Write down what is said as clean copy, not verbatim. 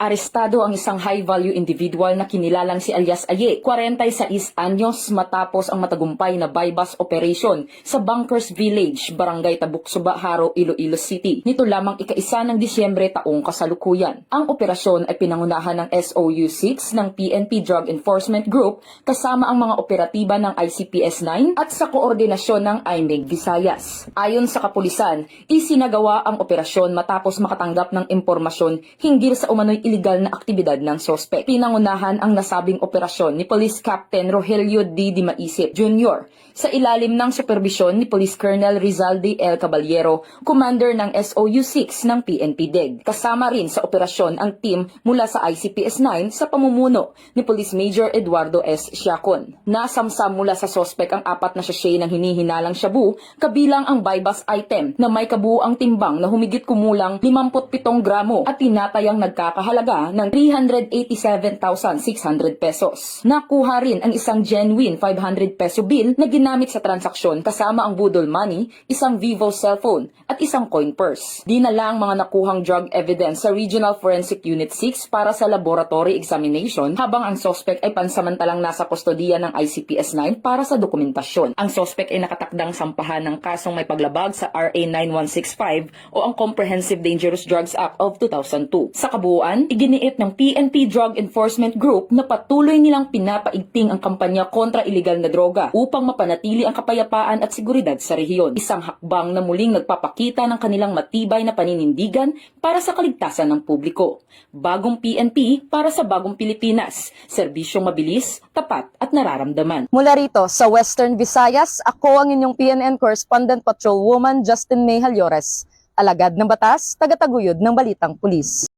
Arestado ang isang high-value individual na kinilalang si alias Aye, 46 anyos matapos ang matagumpay na bypass operation sa Bunkers Village, Barangay Tabuksuba, Haro, Iloilo City. Nito lamang ika-1 ng Disyembre taong kasalukuyan. Ang operasyon ay pinangunahan ng SOU-6 ng PNP Drug Enforcement Group kasama ang mga operatiba ng ICPS-9 at sa koordinasyon ng IMEG Visayas. Ayon sa kapulisan, isinagawa ang operasyon matapos makatanggap ng impormasyon hinggil sa umano'y iligal na aktibidad ng sospek. Pinangunahan ang nasabing operasyon ni Police Captain Rogelio D. Dimaisip Jr. sa ilalim ng superbisyon ni Police Colonel Rizalde L. Caballero, Commander ng SOU-6 ng PNP DEG. Kasama rin sa operasyon ang team mula sa ICPS-9 sa pamumuno ni Police Major Eduardo S. Siacon. Nasamsam mula sa sospek ang 4 na sachet ng hinihinalang shabu, kabilang ang bypass item na may kabuuang timbang na humigit kumulang 57 gramo at tinatayang nagkakahalaga ng 387,600 pesos. Nakuha rin ang isang genuine 500 peso bill na ginamit sa transaksyon kasama ang budol money, isang Vivo cellphone at isang coin purse. Dinala ang mga nakuhang drug evidence sa Regional Forensic Unit 6 para sa laboratory examination habang ang suspect ay pansamantalang nasa kustodiya ng ICPS-9 para sa dokumentasyon. Ang suspect ay nakatakdang sampahan ng kasong may paglabag sa RA 9165 o ang Comprehensive Dangerous Drugs Act of 2002. Sa kabuuan, iginiit ng PNP Drug Enforcement Group na patuloy nilang pinapaigting ang kampanya kontra iligal na droga upang mapanatili ang kapayapaan at seguridad sa rehiyon. Isang hakbang na muling nagpapakita ng kanilang matibay na paninindigan para sa kaligtasan ng publiko. Bagong PNP para sa bagong Pilipinas. Serbisyong mabilis, tapat at nararamdaman. Mula rito sa Western Visayas, ako ang inyong PNN Correspondent Patrolwoman Justin May Halyores. Alagad ng batas, tagataguyod ng balitang pulis.